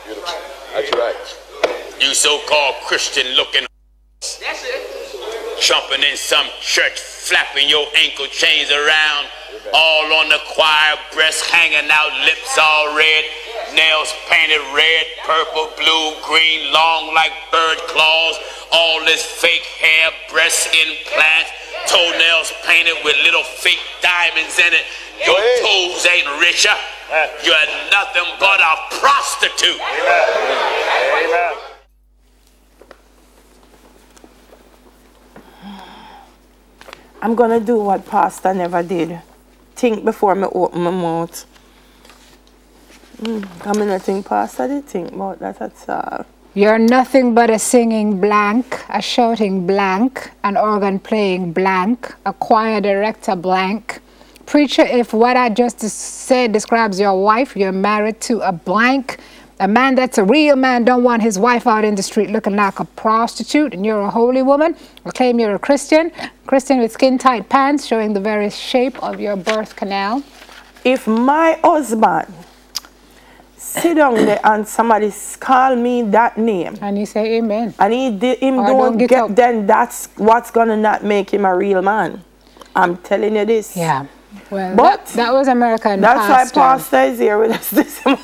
That's right. You so-called Christian-looking. That's it. Jumping in some church, flapping your ankle chains around, all on the choir, breasts hanging out, lips all red, nails painted red, purple, blue, green, long like bird claws, all this fake hair, breast implants, toenails painted with little fake diamonds in it. Your toes ain't richer. You're nothing but a prostitute. Amen. I'm gonna do what Pastor never did. Think before me open my mouth. I mean, I think Pastor did think about that at all. You're nothing but a singing blank, a shouting blank, an organ playing blank, a choir director blank. Preacher, if what I just said describes your wife, you're married to a blank. A man that's a real man don't want his wife out in the street looking like a prostitute, and you're a holy woman. Or claim you're a Christian with skin-tight pants showing the very shape of your birth canal. If my husband sit down there and somebody call me that name, and you say amen, and him don't get, then that's what's gonna not make him a real man. I'm telling you this. Yeah. Well, but that was American that's pastor. why Pastor is here with us this morning.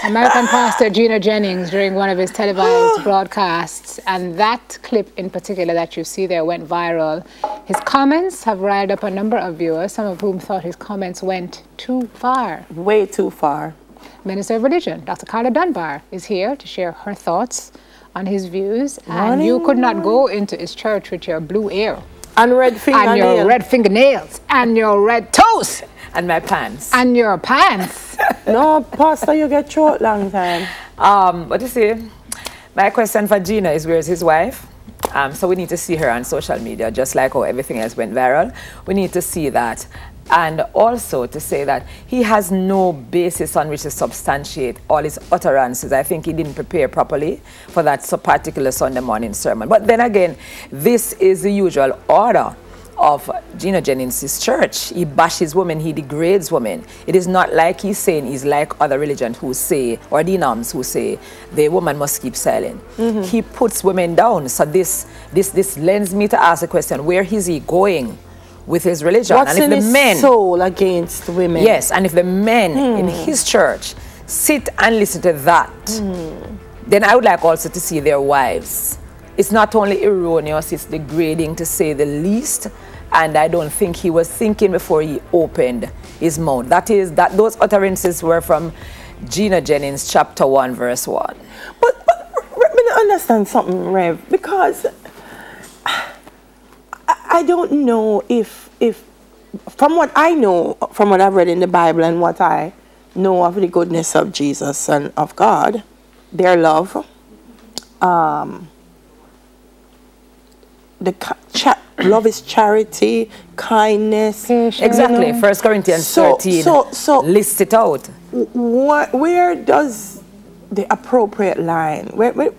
American pastor Gina Jennings during one of his televised broadcasts, and that clip in particular that you see there went viral. His comments have riled up a number of viewers, some of whom thought his comments went too far. Way too far. Minister of Religion, Dr. Carla Dunbar, is here to share her thoughts on his views. And you could not go into his church with your blue hair. And red fingernails. And your red fingernails. And your red toes. And my pants. And your pants. No, Pastor, you get short long time. But you see, my question for Gina is, where's his wife? So we need to see her on social media, just like how everything else went viral. We need to see that. And also to say that he has no basis on which to substantiate all his utterances. I think he didn't prepare properly for that particular Sunday morning sermon. But then again, this is the usual order of Gina Jennings' church. He bashes women, he degrades women. It is not like he's saying he's like other religions who say, or denoms who say, the woman must keep silent. He puts women down. So this lends me to ask the question, where is he going with his religion? What's and if in the his men soul against women? Yes, and if the men in his church sit and listen to that, then I would like also to see their wives. It's not only erroneous, it's degrading to say the least, and I don't think he was thinking before he opened his mouth. Those utterances were from Gina Jennings chapter 1 verse 1. But let me understand something, Rev, because I don't know if from what I know, from what I've read in the Bible and what I know of the goodness of Jesus and of God, their love, love is charity, kindness. Exactly. 1 Corinthians 13 lists it out. Where does the appropriate line? Where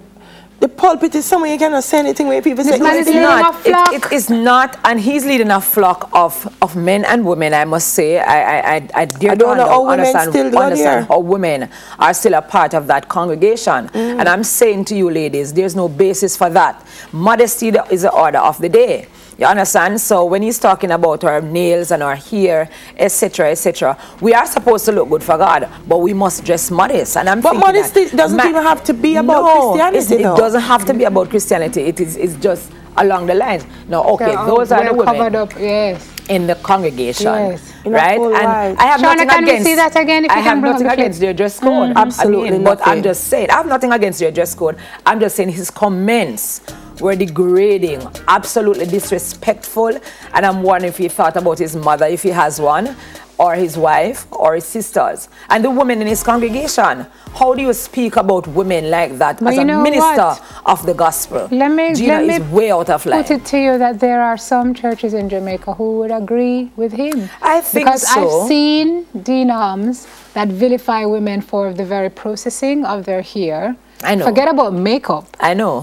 the pulpit is somewhere you cannot say anything where people say it is not, and he's leading a flock of men and women. I must say, I don't understand how women are still a part of that congregation. And I'm saying to you, ladies, there's no basis for that. Modesty is the order of the day. You understand? So when he's talking about our nails and our hair, etc., etc., we are supposed to look good for God, but we must dress modest. And but modesty doesn't even have to be about Christianity. It doesn't have to be about Christianity. It's just along the lines. Now, okay, those are the women covered up, yes, in the congregation, yes, right? And I have Shauna, nothing against. See that again? If I have nothing against their dress code. Absolutely, but I'm just saying, I have nothing against their dress code. I'm just saying his comments were degrading, absolutely disrespectful, and I'm wondering if he thought about his mother, if he has one, or his wife, or his sisters, and the women in his congregation. How do you speak about women like that as a minister of the gospel? Gina is way out of line. Put it to you that there are some churches in Jamaica who would agree with him. I think because so. I've seen denoms that vilify women for the very processing of their hair. I know. Forget about makeup. I know.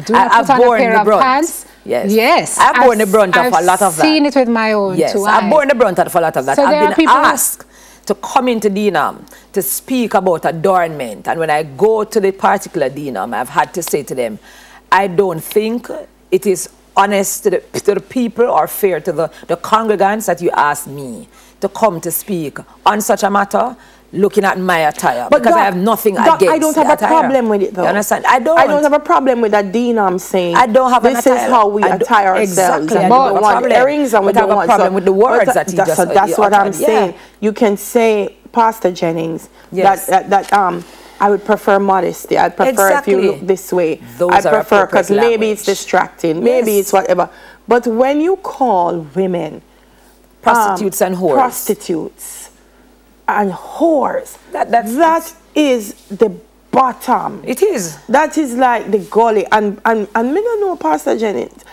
Do not put on a pair of pants. Yes. Yes. I've borne the brunt of a lot of that. I've seen it with my own yes, two I've eyes. borne the brunt of a lot of that. So I've been asked to come into Dinam to speak about adornment. And when I go to the particular Dinam, I've had to say to them, I don't think it is honest to the people or fair to the congregants that you ask me to come to speak on such a matter, looking at my attire, but because I have nothing Doc, against I don't have a attire. problem with it, though. You understand? I don't have a problem with that Dinam saying, I don't have this an is how we attire ourselves. Exactly. And we don't want earrings and we don't want... problem with the words that he just... So that's what I'm saying. You can say, Pastor Jennings, that I would prefer modesty. I'd prefer if you look this way. I prefer, because maybe it's distracting. Maybe it's whatever. But when you call women... prostitutes and whores. Prostitutes and whores. That is the bottom. It is. That is like the gully. And me don't know Pastor Jennings.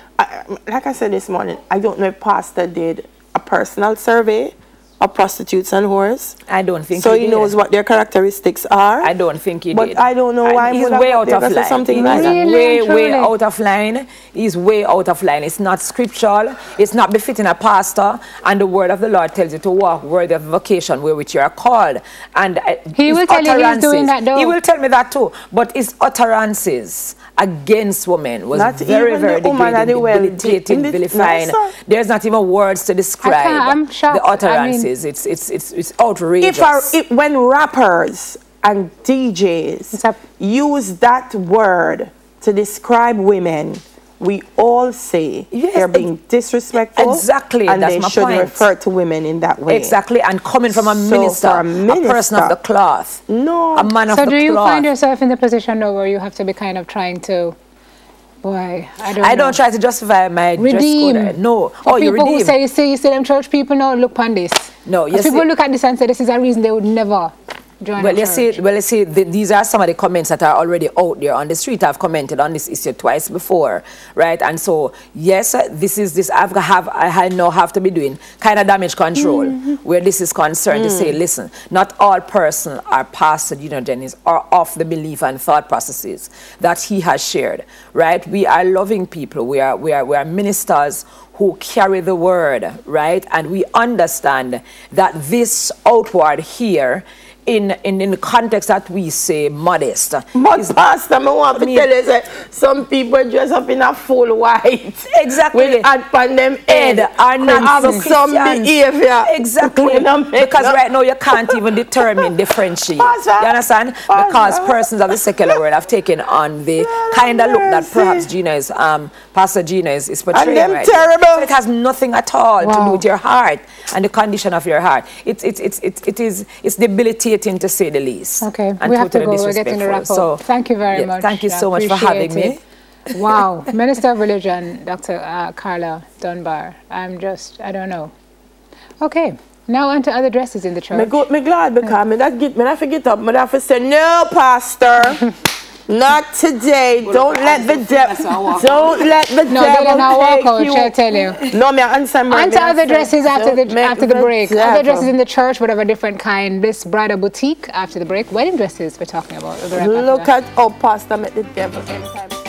Like I said this morning, I don't know if Pastor did a personal survey of prostitutes and whores. I don't think so he knows what their characteristics are. I don't think he did. But I don't know why he's way out of line. Something like that. Way out of line. He's way out of line. It's not scriptural. It's not befitting a pastor. And the word of the Lord tells you to walk worthy of vocation wherewith you are called. And he will tell you he's doing that, though. He will tell me that too. But his utterances against women was not very, very degrading, debilitating, vilifying. There's not even words to describe the utterances. It's outrageous. When rappers and DJs use that word to describe women, we all say they're being disrespectful. Exactly, and that's they my shouldn't point. refer to women in that way. Exactly, and coming from a minister, a person of the cloth, a man of the cloth. So do you find yourself in the position now where you have to be kind of trying to... Boy, I don't try to justify my redeem. Dress code. No. For people who say, you see them church people now, look on this. No, yes. People look at this and say, this is a reason they would never join you see, these are some of the comments that are already out there on the street. I've commented on this issue twice before, right? And so, yes, I now have to be doing kind of damage control where this is concerned to say, listen, not all persons are Pastor Jennings or of the belief and thought processes that he has shared, right? We are loving people. We are ministers who carry the word, right? And we understand that this outward here, in the context that we say modest. Pastor, I want to tell you that some people dress up in a full white. Exactly. With hat on them head. Are not have some behavior. Exactly. Because right now you can't even determine differentiate. You understand? Because persons of the secular world have taken on the kind of look that perhaps Pastor Gina is portraying. And them right terrible. So it has nothing at all to do with your heart and the condition of your heart. It's debilitating, to say the least. Okay, we have to go. We're getting the wrap up. So, thank you very much. Thank you so much for having me. Wow. Minister of Religion, Dr. Carla Dunbar. I don't know. Okay, now on to other dresses in the church. Me glad because I forget up. I have to say, no, Pastor. Not today. Don't let the devil. Don't let the devil. No, they don't walk out. Shall I tell you? No, me answer. And to other dresses after the break. Other dresses in the church, but of a different kind. This bridal boutique after the break. Wedding dresses we're talking about. Look at Pastor met the devil anytime.